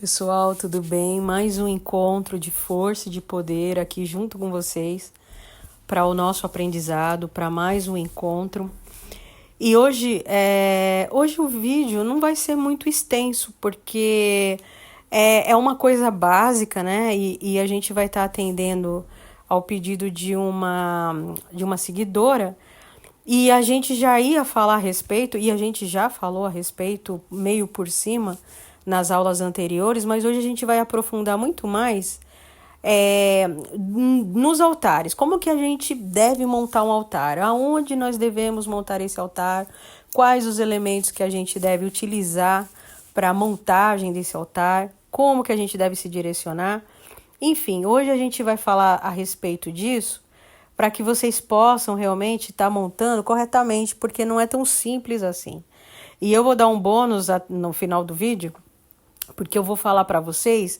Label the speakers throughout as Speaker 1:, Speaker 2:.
Speaker 1: Pessoal, tudo bem? Mais um encontro de força e de poder aqui junto com vocês para o nosso aprendizado, para mais um encontro. E hoje o vídeo não vai ser muito extenso, porque é uma coisa básica, né? E a gente vai estar atendendo ao pedido de uma seguidora. E a gente já ia falar a respeito, e a gente já falou a respeito meio por cima nas aulas anteriores, mas hoje a gente vai aprofundar muito mais nos altares. Como que a gente deve montar um altar? Aonde nós devemos montar esse altar? Quais os elementos que a gente deve utilizar para a montagem desse altar? Como que a gente deve se direcionar? Enfim, hoje a gente vai falar a respeito disso para que vocês possam realmente estar montando corretamente, porque não é tão simples assim. E eu vou dar um bônus no final do vídeo, porque eu vou falar para vocês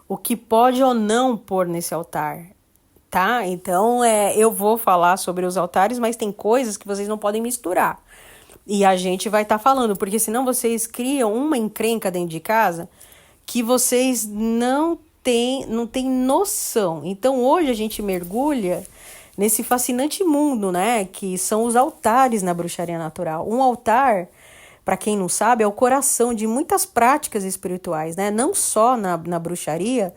Speaker 1: o que pode ou não pôr nesse altar, tá? Então, eu vou falar sobre os altares, mas tem coisas que vocês não podem misturar. E a gente vai estar falando, porque senão vocês criam uma encrenca dentro de casa que vocês não têm noção. Então, hoje a gente mergulha nesse fascinante mundo, né? Que são os altares na bruxaria natural. Um altar, para quem não sabe, é o coração de muitas práticas espirituais, né? Não só na bruxaria,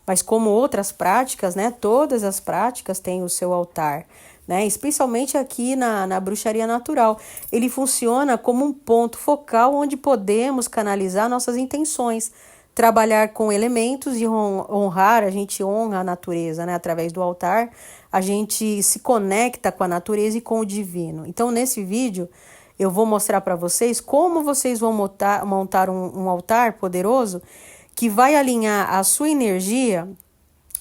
Speaker 1: mas como outras práticas, né? Todas as práticas têm o seu altar, né? Especialmente aqui na bruxaria natural. Ele funciona como um ponto focal onde podemos canalizar nossas intenções, trabalhar com elementos e honrar, a gente honra a natureza, né? Através do altar, a gente se conecta com a natureza e com o divino. Então, nesse vídeo, eu vou mostrar para vocês como vocês vão montar um altar poderoso que vai alinhar a sua energia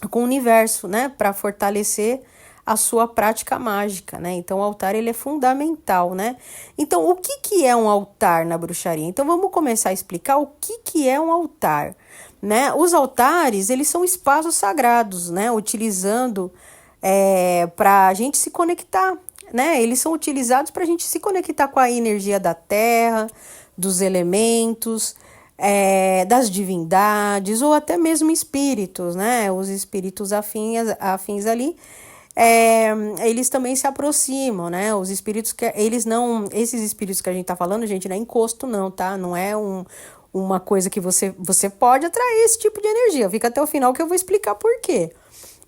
Speaker 1: com o universo, né? Para fortalecer a sua prática mágica, né? Então, o altar, ele é fundamental, né? Então, o que é um altar na bruxaria? Então, vamos começar a explicar o que é um altar, né? Os altares, eles são espaços sagrados, né? Utilizando para a gente se conectar, né? Eles são utilizados para a gente se conectar com a energia da terra, dos elementos, das divindades ou até mesmo espíritos, né? Os espíritos afins ali, eles também se aproximam, né? Os espíritos que eles não, esses espíritos que a gente tá falando, gente, não é encosto não, tá? Não é uma coisa que você pode atrair esse tipo de energia. Fica até o final que eu vou explicar por quê.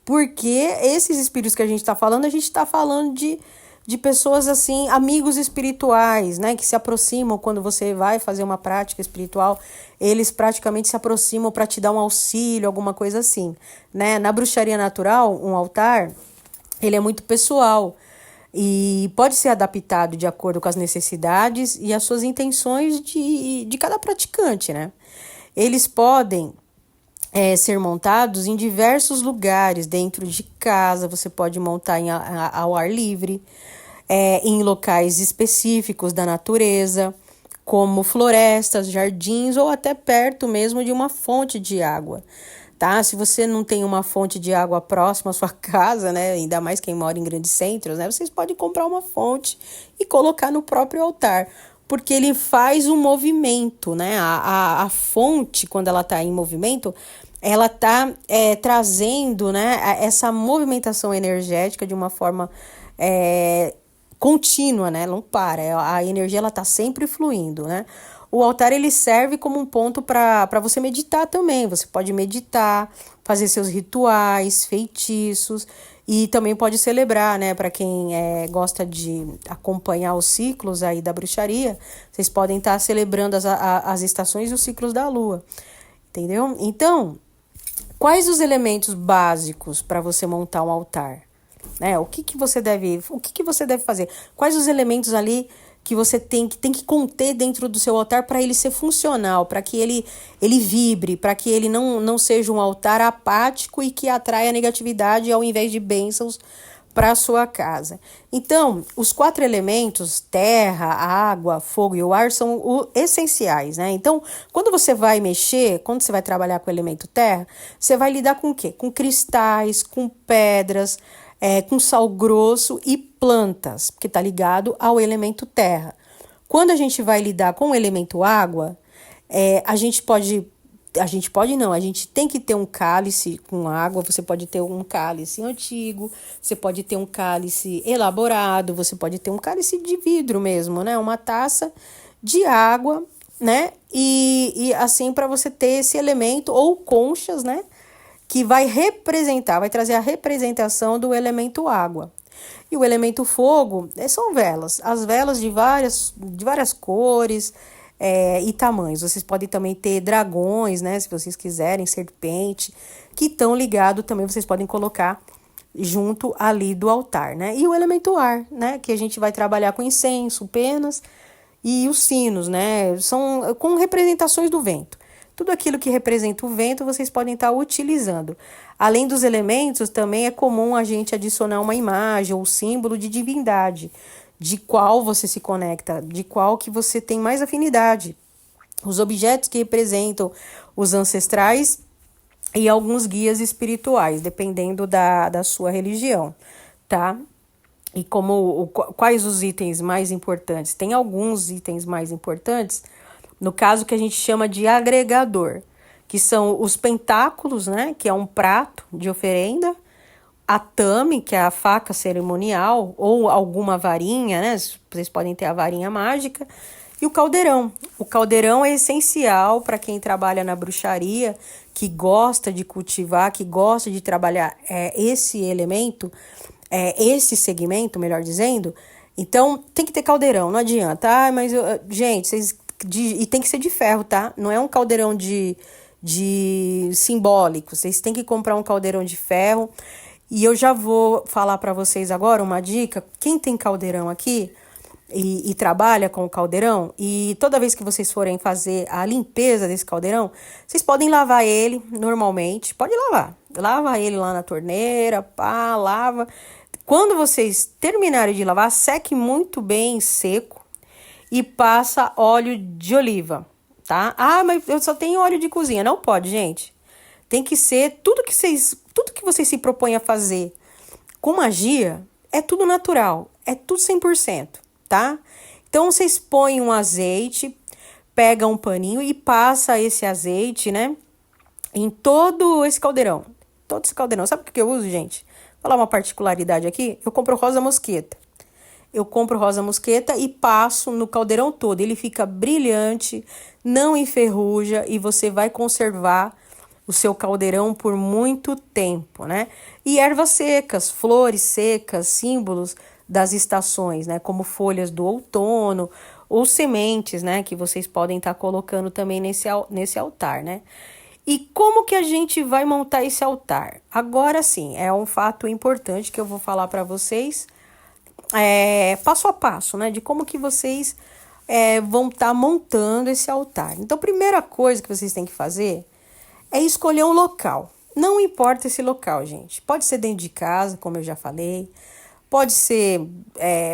Speaker 1: Porque esses espíritos que a gente tá falando, a gente tá falando de pessoas assim, amigos espirituais, né, que se aproximam quando você vai fazer uma prática espiritual, eles praticamente se aproximam para te dar um auxílio, alguma coisa assim, né? Na bruxaria natural, um altar, ele é muito pessoal e pode ser adaptado de acordo com as necessidades e as suas intenções de cada praticante, né? Eles podem ser montados em diversos lugares, dentro de casa, você pode montar ao ar livre, em locais específicos da natureza, como florestas, jardins ou até perto mesmo de uma fonte de água, tá? Se você não tem uma fonte de água próxima à sua casa, né, ainda mais quem mora em grandes centros, né, vocês podem comprar uma fonte e colocar no próprio altar, porque ele faz um movimento, né? A fonte, quando ela está em movimento, ela está trazendo, né, essa movimentação energética de uma forma contínua, né? Não para, a energia ela está sempre fluindo, né? O altar, ele serve como um ponto para você meditar também. Você pode meditar, fazer seus rituais, feitiços e também pode celebrar, né? Para quem gosta de acompanhar os ciclos aí da bruxaria, vocês podem estar celebrando as estações e os ciclos da lua, entendeu? Então, quais os elementos básicos para você montar um altar? Né? O que você deve fazer? Quais os elementos ali que você tem que conter dentro do seu altar para ele ser funcional, para que ele vibre, para que ele não seja um altar apático e que atraia negatividade ao invés de bênçãos para a sua casa. Então, os 4 elementos, terra, água, fogo e o ar, são essenciais, né? Então, quando você vai mexer, quando você vai trabalhar com o elemento terra, você vai lidar com o quê? Com cristais, com pedras, com sal grosso e plantas, que está ligado ao elemento terra. Quando a gente vai lidar com o elemento água, a gente pode A gente pode não, a gente tem que ter um cálice com água, você pode ter um cálice antigo, você pode ter um cálice elaborado, você pode ter um cálice de vidro mesmo, né? Uma taça de água, né? E assim para você ter esse elemento, ou conchas, né? Que vai representar, vai trazer a representação do elemento água. E o elemento fogo são velas, as velas de várias cores, e tamanhos. Vocês podem também ter dragões, né? Se vocês quiserem, serpente, que estão ligados também, vocês podem colocar junto ali do altar, né? E o elemento ar, né? Que a gente vai trabalhar com incenso, penas e os sinos, né? São com representações do vento. Tudo aquilo que representa o vento, vocês podem estar utilizando. Além dos elementos, também é comum a gente adicionar uma imagem ou símbolo de divindade, de qual você se conecta, de qual que você tem mais afinidade. Os objetos que representam os ancestrais e alguns guias espirituais, dependendo da sua religião, tá? E quais os itens mais importantes? Tem alguns itens mais importantes, no caso que a gente chama de agregador, que são os pentáculos, né? Que é um prato de oferenda, a tame, que é a faca cerimonial, ou alguma varinha, né? Vocês podem ter a varinha mágica, e o caldeirão. O caldeirão é essencial para quem trabalha na bruxaria, que gosta de cultivar, que gosta de trabalhar esse elemento, esse segmento, melhor dizendo. Então, tem que ter caldeirão, não adianta. Ah, mas, gente, e tem que ser de ferro, tá? Não é um caldeirão de simbólico. Vocês têm que comprar um caldeirão de ferro. E eu já vou falar para vocês agora uma dica. Quem tem caldeirão aqui e trabalha com o caldeirão, e toda vez que vocês forem fazer a limpeza desse caldeirão, vocês podem lavar ele normalmente. Pode lavar. Lava ele lá na torneira, pá, lava. Quando vocês terminarem de lavar, seque muito bem seco e passa óleo de oliva, tá? Ah, mas eu só tenho óleo de cozinha. Não pode, gente. Tem que ser tudo que vocês se propõem a fazer com magia, é tudo natural, é tudo 100%, tá? Então, vocês põem um azeite, pegam um paninho e passa esse azeite, né? Em todo esse caldeirão. Todo esse caldeirão. Sabe o que eu uso, gente? Vou falar uma particularidade aqui. Eu compro rosa mosqueta. Eu compro rosa mosqueta e passo no caldeirão todo. Ele fica brilhante, não enferruja e você vai conservar o seu caldeirão por muito tempo, né? E ervas secas, flores secas, símbolos das estações, né? Como folhas do outono ou sementes, né? Que vocês podem estar colocando também nesse altar, né? E como que a gente vai montar esse altar? Agora sim, é um fato importante que eu vou falar para vocês, passo a passo, né? De como que vocês vão estar montando esse altar. Então, a primeira coisa que vocês têm que fazer é escolher um local. Não importa esse local, gente. Pode ser dentro de casa, como eu já falei. Pode ser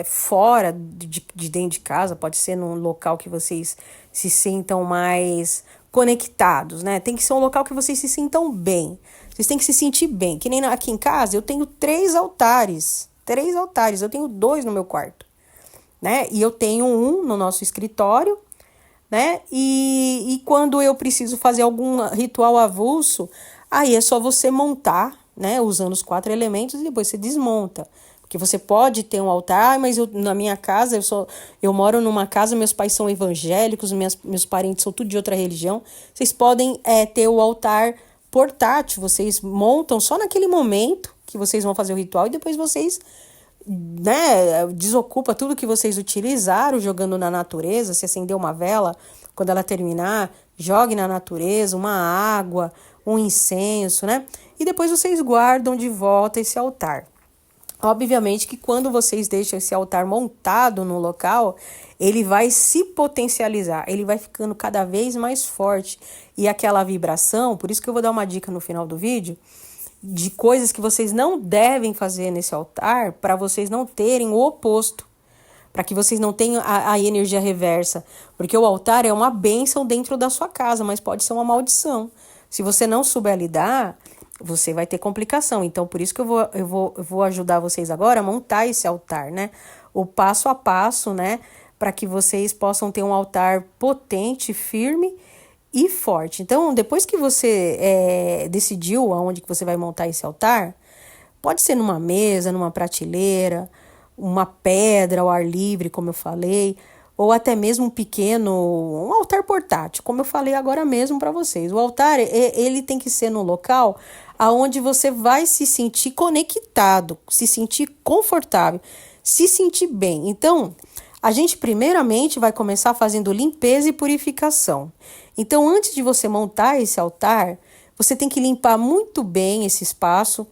Speaker 1: fora de dentro de casa. Pode ser num local que vocês se sintam mais conectados, né? Tem que ser um local que vocês se sintam bem. Vocês têm que se sentir bem. Que nem aqui em casa, eu tenho 3 altares. 3 altares. Eu tenho 2 no meu quarto, né? E eu tenho um no nosso escritório, né? E quando eu preciso fazer algum ritual avulso, aí é só você montar, né? Usando os 4 elementos e depois você desmonta. Porque você pode ter um altar, mas na minha casa, eu moro numa casa, meus pais são evangélicos, meus parentes são tudo de outra religião. Vocês podem ter o altar portátil, vocês montam só naquele momento que vocês vão fazer o ritual e depois vocês, né, desocupa tudo que vocês utilizaram jogando na natureza. Se acender uma vela, quando ela terminar, jogue na natureza, uma água, um incenso, né? E depois vocês guardam de volta esse altar. Obviamente que quando vocês deixam esse altar montado no local, ele vai se potencializar, ele vai ficando cada vez mais forte. E aquela vibração, por isso que eu vou dar uma dica no final do vídeo, de coisas que vocês não devem fazer nesse altar, para vocês não terem o oposto, para que vocês não tenham a energia reversa. Porque o altar é uma bênção dentro da sua casa, mas pode ser uma maldição. Se você não souber lidar, você vai ter complicação. Então, por isso que eu vou ajudar vocês agora a montar esse altar, né? O passo a passo, né? Para que vocês possam ter um altar potente, firme e forte. Então, depois que você decidiu aonde que você vai montar esse altar, pode ser numa mesa, numa prateleira, uma pedra ao ar livre, como eu falei, ou até mesmo um altar portátil, como eu falei agora mesmo para vocês. O altar, ele tem que ser no local aonde você vai se sentir conectado, se sentir confortável, se sentir bem. Então, a gente primeiramente vai começar fazendo limpeza e purificação. Então, antes de você montar esse altar, você tem que limpar muito bem esse espaço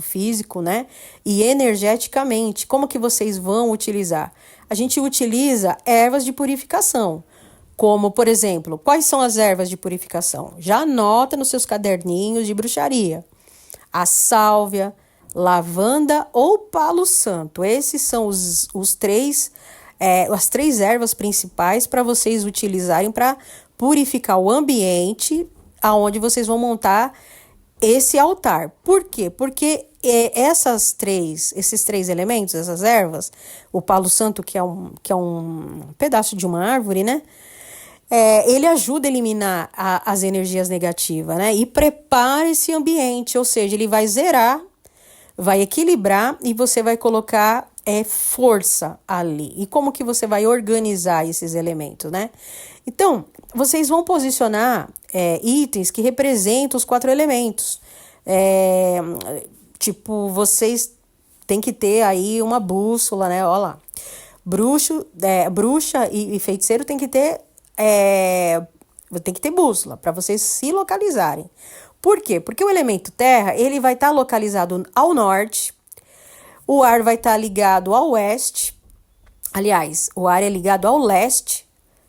Speaker 1: físico, né? E energeticamente. Como que vocês vão utilizar? A gente utiliza ervas de purificação, como, por exemplo, quais são as ervas de purificação? Já anota nos seus caderninhos de bruxaria. A sálvia, lavanda ou palo santo. Esses são as três ervas principais para vocês utilizarem para purificar o ambiente aonde vocês vão montar esse altar. Por quê? Porque esses três elementos, essas ervas, o palo santo, que é um pedaço de uma árvore, né? Ele ajuda a eliminar as energias negativas, né? E prepara esse ambiente, ou seja, ele vai zerar, vai equilibrar e você vai colocar força ali. E como que você vai organizar esses elementos, né? Então, vocês vão posicionar itens que representam os 4 elementos. Tipo, vocês têm que ter aí uma bússola, né? Olha lá. Bruxa e feiticeiro tem que ter bússola para vocês se localizarem. Por quê? Porque o elemento terra, ele vai estar localizado ao norte, o ar vai estar ligado ao oeste, aliás, o ar é ligado ao leste,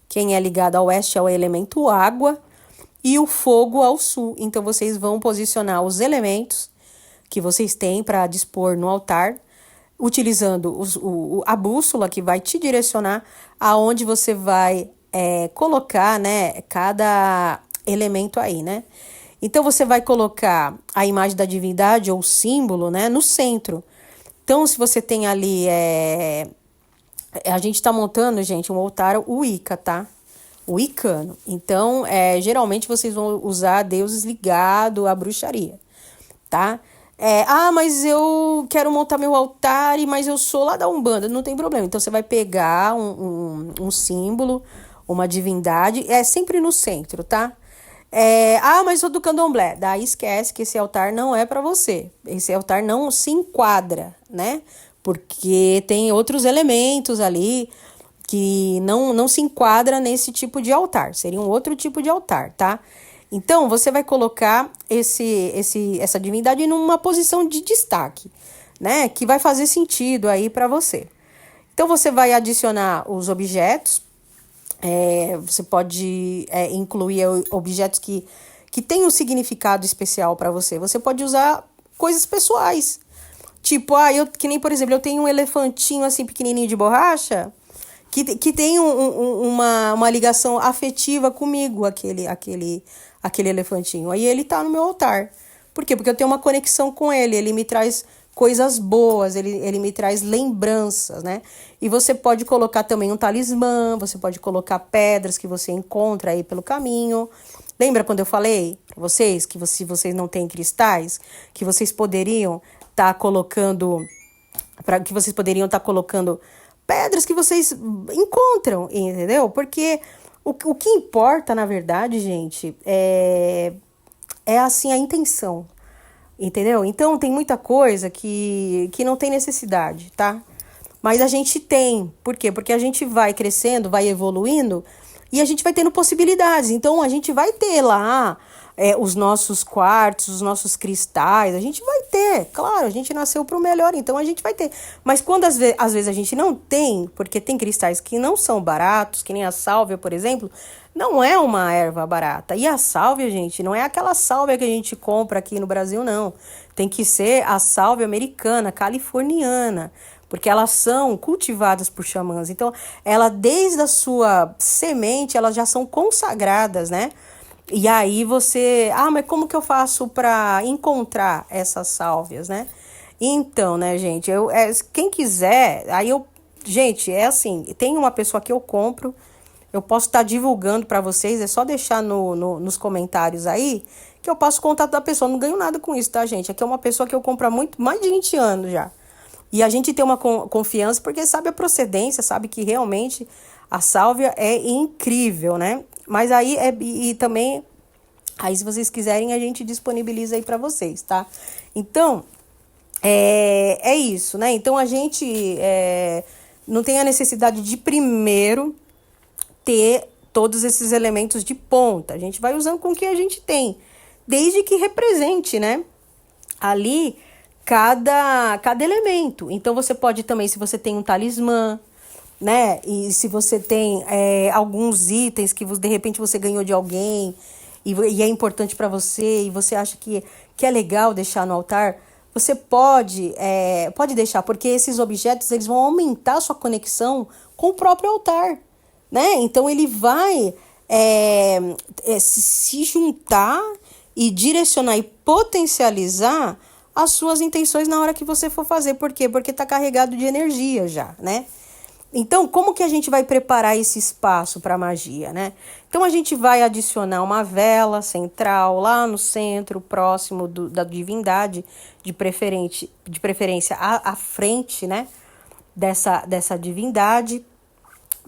Speaker 1: quem é ligado ao oeste é o elemento água, e o fogo ao sul. Então, vocês vão posicionar os elementos que vocês têm para dispor no altar, utilizando a bússola que vai te direcionar aonde você vai colocar, né, cada elemento aí, né? Então, você vai colocar a imagem da divindade ou símbolo, né, no centro. Então, se você tem ali... a gente está montando, gente, um altar Wicca, tá? Wicano. Então, geralmente, vocês vão usar deuses ligados à bruxaria, tá? Mas eu quero montar meu altar, mas eu sou lá da Umbanda. Não tem problema. Então, você vai pegar um símbolo, uma divindade, sempre no centro, tá? Mas eu sou do candomblé. Daí esquece que esse altar não é para você. Esse altar não se enquadra, né? Porque tem outros elementos ali que não se enquadra nesse tipo de altar. Seria um outro tipo de altar, tá? Então, você vai colocar essa divindade numa posição de destaque, né? Que vai fazer sentido aí para você. Então, você vai adicionar os objetos. Você pode incluir objetos que têm um significado especial para você. Você pode usar coisas pessoais. Tipo, que nem, por exemplo, eu tenho um elefantinho assim pequenininho de borracha que tem uma ligação afetiva comigo, aquele elefantinho. Aí ele tá no meu altar. Por quê? Porque eu tenho uma conexão com ele. Ele me traz coisas boas, ele me traz lembranças, né? E você pode colocar também um talismã, você pode colocar pedras que você encontra aí pelo caminho. Lembra quando eu falei para vocês que se vocês não têm cristais, que vocês poderiam estar colocando pedras que vocês encontram, entendeu? Porque o que importa, na verdade, gente, é assim a intenção. Entendeu? Então, tem muita coisa que não tem necessidade, tá? Mas a gente tem. Por quê? Porque a gente vai crescendo, vai evoluindo e a gente vai tendo possibilidades. Então, a gente vai ter lá os nossos quartos, os nossos cristais. A gente vai ter. Claro, a gente nasceu para o melhor, então a gente vai ter. Mas quando às vezes a gente não tem, porque tem cristais que não são baratos, que nem a sálvia, por exemplo, não é uma erva barata. E a sálvia, gente, não é aquela sálvia que a gente compra aqui no Brasil, não. Tem que ser a sálvia americana, californiana, porque elas são cultivadas por xamãs. Então, ela desde a sua semente, elas já são consagradas, né? E aí você... mas como que eu faço para encontrar essas sálvias, né? Então, né, gente, quem quiser... Gente, é assim, tem uma pessoa que eu compro... eu posso estar divulgando para vocês, é só deixar nos comentários aí, que eu passo o contato da pessoa. Não ganho nada com isso, tá, gente? Aqui é uma pessoa que eu compro há mais de 20 anos já. E a gente tem uma confiança porque sabe a procedência, sabe que realmente a sálvia é incrível, né? Mas aí, e também, aí se vocês quiserem, a gente disponibiliza aí para vocês, tá? Então, é isso, né? Então, a gente não tem a necessidade de primeiro ter todos esses elementos de ponta. A gente vai usando com o que a gente tem, desde que represente, né? Ali, cada elemento. Então, você pode também, se você tem um talismã, né? E se você tem alguns itens que de repente você ganhou de alguém e é importante para você e você acha que é legal deixar no altar, você pode deixar, porque esses objetos eles vão aumentar a sua conexão com o próprio altar, né? Então ele vai se juntar e direcionar e potencializar as suas intenções na hora que você for fazer. Por quê? Porque está carregado de energia já, né? Então, como que a gente vai preparar esse espaço para a magia, né? Então, a gente vai adicionar uma vela central lá no centro, próximo da divindade, de preferência à frente, né? Dessa divindade,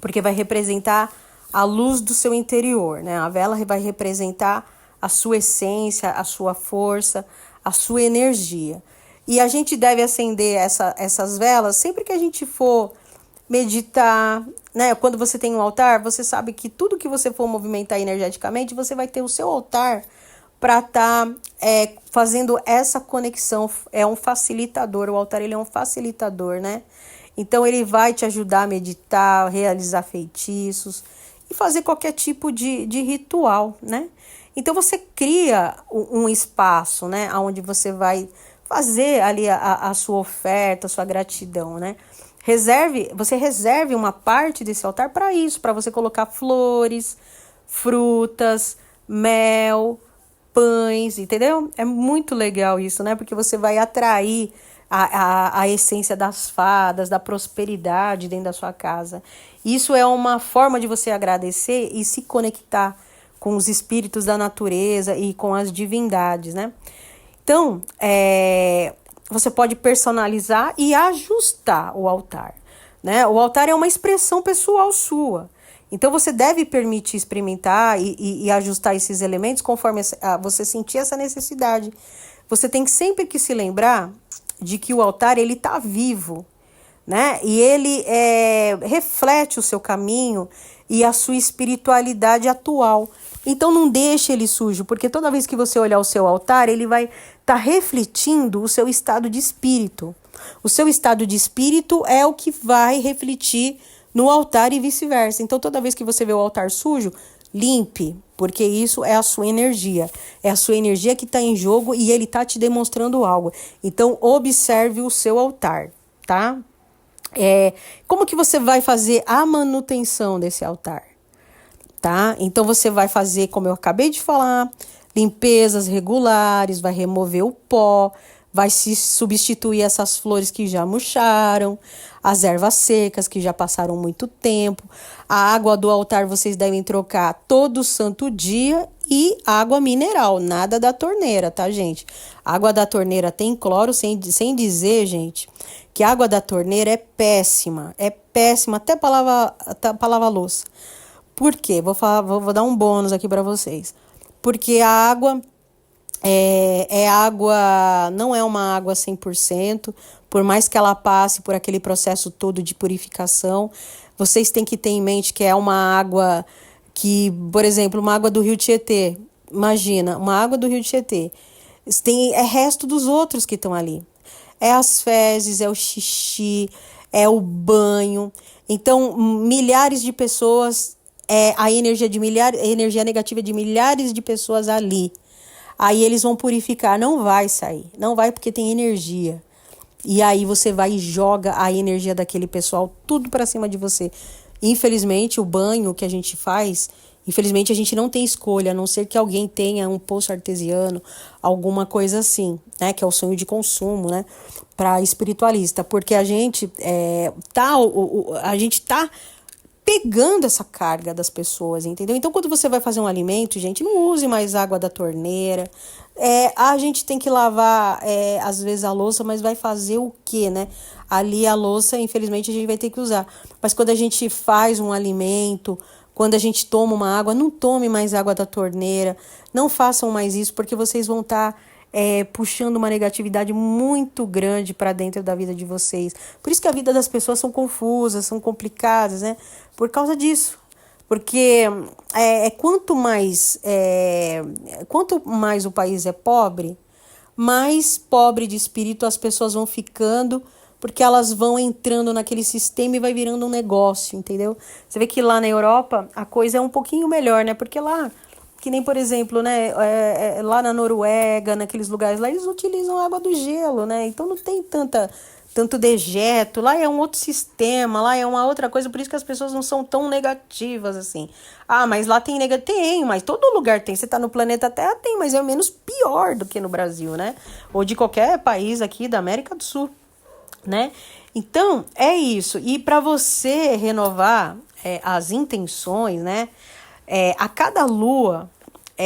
Speaker 1: porque vai representar a luz do seu interior, né? A vela vai representar a sua essência, a sua força, a sua energia. E a gente deve acender essas velas sempre que a gente for meditar, né? Quando você tem um altar, você sabe que tudo que você for movimentar energeticamente, você vai ter o seu altar para estar fazendo essa conexão. É um facilitador, o altar ele é um facilitador, né? Então ele vai te ajudar a meditar, realizar feitiços e fazer qualquer tipo de ritual, né? Então você cria um espaço, né? Onde você vai fazer ali a sua oferta, a sua gratidão, né? Você reserve uma parte desse altar para isso, para você colocar flores, frutas, mel, pães, entendeu? É muito legal isso, né? Porque você vai atrair a essência das fadas, da prosperidade dentro da sua casa. Isso é uma forma de você agradecer e se conectar com os espíritos da natureza e com as divindades, né? Então, você pode personalizar e ajustar o altar, né? O altar é uma expressão pessoal sua. Então, você deve permitir experimentar e ajustar esses elementos conforme você sentir essa necessidade. Você tem sempre que se lembrar de que o altar ele está vivo, né? E ele reflete o seu caminho e a sua espiritualidade atual. Então não deixe ele sujo, porque toda vez que você olhar o seu altar, ele vai estar refletindo o seu estado de espírito. O seu estado de espírito é o que vai refletir no altar e vice-versa. Então toda vez que você vê o altar sujo, limpe, porque isso é a sua energia. É a sua energia que está em jogo e ele está te demonstrando algo. Então observe o seu altar, tá? Como que você vai fazer a manutenção desse altar? Tá? Então você vai fazer, como eu acabei de falar, limpezas regulares, vai remover o pó, vai se substituir essas flores que já murcharam, as ervas secas que já passaram muito tempo. A água do altar vocês devem trocar todo santo dia e água mineral, nada da torneira, tá, gente? A água da torneira tem cloro, sem dizer, gente, que a água da torneira é péssima até para lavar louça. Por quê? Vou dar um bônus aqui para vocês. Porque a água não é uma água 100%, por mais que ela passe por aquele processo todo de purificação, vocês têm que ter em mente que é uma água que, por exemplo, uma água do Rio Tietê, imagina, uma água do Rio Tietê, é resto dos outros que estão ali. É as fezes, é o xixi, é o banho. Então, milhares de pessoas, a energia negativa de milhares de pessoas ali. Aí eles vão purificar, não vai sair, não vai porque tem energia. E aí você vai e joga a energia daquele pessoal tudo para cima de você. Infelizmente, o banho que a gente faz, infelizmente a gente não tem escolha, a não ser que alguém tenha um poço artesiano, alguma coisa assim, né? Que é o sonho de consumo, né? Para espiritualista, porque a gente tá pegando essa carga das pessoas, entendeu? Então, quando você vai fazer um alimento, gente, não use mais água da torneira. A gente tem que lavar, às vezes, a louça, mas vai fazer o quê, né? Ali a louça, infelizmente, a gente vai ter que usar. Mas quando a gente faz um alimento, quando a gente toma uma água, não tome mais água da torneira. Não façam mais isso, porque vocês vão estar puxando uma negatividade muito grande para dentro da vida de vocês. Por isso que a vida das pessoas são confusas, são complicadas, né? Por causa disso. Porque quanto mais o país é pobre, mais pobre de espírito as pessoas vão ficando, porque elas vão entrando naquele sistema e vai virando um negócio, entendeu? Você vê que lá na Europa a coisa é um pouquinho melhor, né? Porque lá, que nem, por exemplo, né, lá na Noruega, naqueles lugares lá, eles utilizam água do gelo, né? Então não tem tanto dejeto, lá é um outro sistema, lá é uma outra coisa, por isso que as pessoas não são tão negativas assim. Ah, mas lá tem tem, mas todo lugar tem. Você tá no planeta Terra, tem, mas é menos pior do que no Brasil, né? Ou de qualquer país aqui da América do Sul, né? Então, é isso. E para você renovar as intenções, né? A cada lua,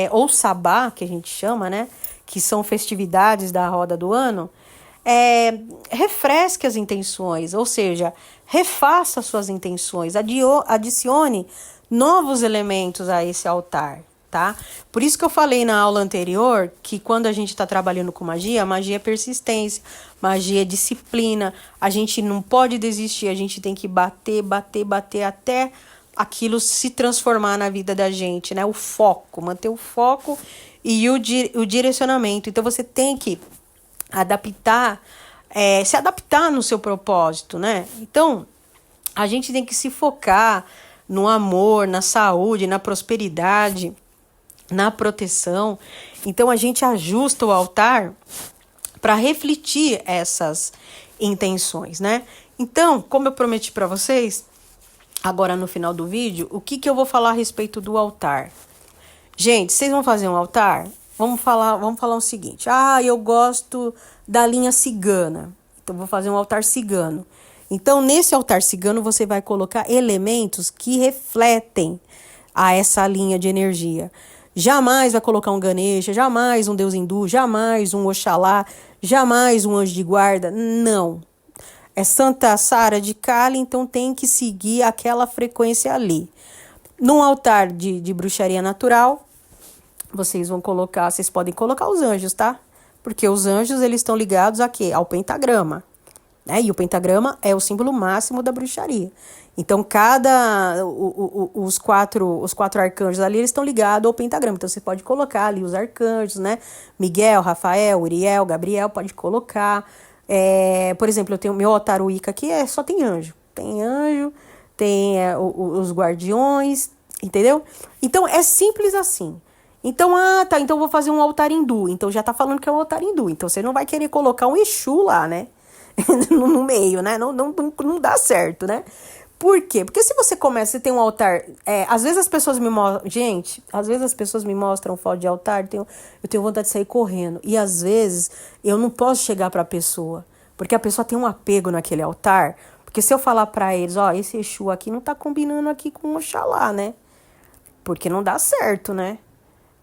Speaker 1: ou sabá, que a gente chama, né? Que são festividades da roda do ano, refresque as intenções, ou seja, refaça suas intenções, adicione novos elementos a esse altar, tá? Por isso que eu falei na aula anterior que quando a gente está trabalhando com magia, magia é persistência, magia é disciplina, a gente não pode desistir, a gente tem que bater até aquilo se transformar na vida da gente, né? O foco, manter o foco e o direcionamento. Então você tem que se adaptar no seu propósito, né? Então, a gente tem que se focar no amor, na saúde, na prosperidade, na proteção. Então, a gente ajusta o altar para refletir essas intenções, né? Então, como eu prometi para vocês, agora no final do vídeo, o que eu vou falar a respeito do altar? Gente, vocês vão fazer um altar? Vamos falar o seguinte. Eu gosto da linha cigana. Então, vou fazer um altar cigano. Então, nesse altar cigano, você vai colocar elementos que refletem a essa linha de energia. Jamais vai colocar um Ganesha, jamais um deus hindu, jamais um Oxalá, jamais um anjo de guarda. Não. É Santa Sara de Kali, então tem que seguir aquela frequência ali. Num altar de bruxaria natural, vocês podem colocar os anjos, tá? Porque os anjos, eles estão ligados a quê? Ao pentagrama, né? E o pentagrama é o símbolo máximo da bruxaria. Então, os quatro arcanjos ali, eles estão ligados ao pentagrama. Então, você pode colocar ali os arcanjos, né? Miguel, Rafael, Uriel, Gabriel, pode colocar. Por exemplo, eu tenho meu altar Wicca aqui, só tem anjo. Tem anjo, tem os guardiões, entendeu? Então, é simples assim. Então, então eu vou fazer um altar hindu. Então, já tá falando que é um altar hindu. Então, você não vai querer colocar um Exu lá, né? no meio, né? Não dá certo, né? Por quê? Porque se você tem um altar... às vezes as pessoas me mostram... Gente, às vezes as pessoas me mostram foto de altar, eu tenho vontade de sair correndo. E às vezes eu não posso chegar pra pessoa, porque a pessoa tem um apego naquele altar. Porque se eu falar pra eles, esse Exu aqui não tá combinando aqui com o Oxalá, né? Porque não dá certo, né?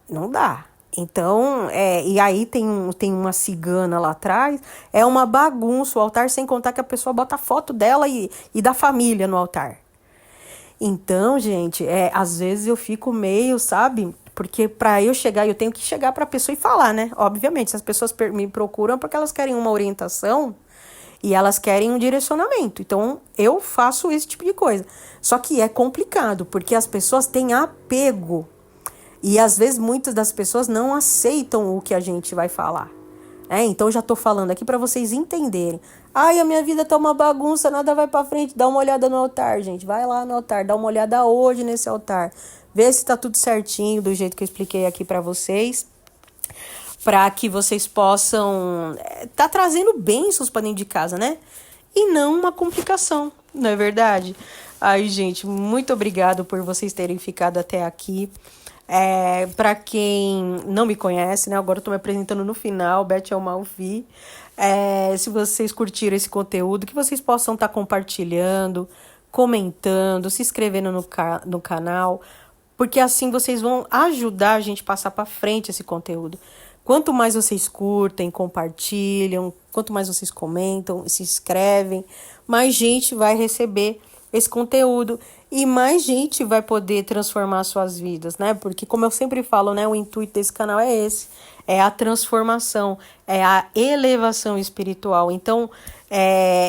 Speaker 1: Não dá. Então, e aí tem uma cigana lá atrás, é uma bagunça o altar, sem contar que a pessoa bota a foto dela e da família no altar. Então, gente, às vezes eu fico meio, sabe? Porque para eu tenho que chegar para a pessoa e falar, né? Obviamente, se as pessoas me procuram porque elas querem uma orientação e elas querem um direcionamento. Então, eu faço esse tipo de coisa. Só que é complicado, porque as pessoas têm apego. E às vezes muitas das pessoas não aceitam o que a gente vai falar. Então eu já tô falando aqui para vocês entenderem. A minha vida tá uma bagunça, nada vai para frente. Dá uma olhada no altar, gente. Vai lá no altar, dá uma olhada hoje nesse altar. Vê se tá tudo certinho, do jeito que eu expliquei aqui para vocês. Para que vocês possam tá trazendo bênçãos para dentro de casa, né? E não uma complicação, não é verdade? Gente, muito obrigado por vocês terem ficado até aqui. Para quem não me conhece, né? Agora eu tô me apresentando no final, Beth Amalfi. Se vocês curtiram esse conteúdo, que vocês possam estar compartilhando comentando, se inscrevendo no canal, porque assim vocês vão ajudar a gente a passar para frente esse conteúdo. Quanto mais vocês curtem, compartilham, quanto mais vocês comentam, se inscrevem, mais gente vai receber esse conteúdo e mais gente vai poder transformar suas vidas, né? Porque como eu sempre falo, né, o intuito desse canal é esse, é a transformação, é a elevação espiritual. Então,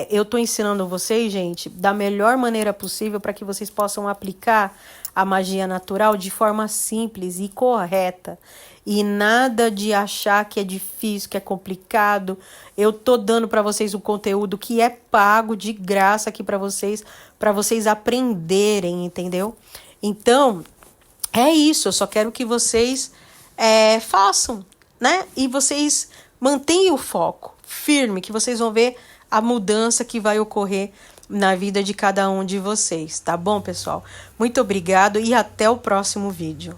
Speaker 1: eu tô ensinando vocês, gente, da melhor maneira possível para que vocês possam aplicar a magia natural de forma simples e correta. E nada de achar que é difícil, que é complicado. Eu tô dando para vocês o conteúdo que é pago de graça aqui para vocês aprenderem, entendeu? Então, é isso. Eu só quero que vocês façam, né? E vocês mantenham o foco firme, que vocês vão ver a mudança que vai ocorrer na vida de cada um de vocês, tá bom, pessoal? Muito obrigado e até o próximo vídeo.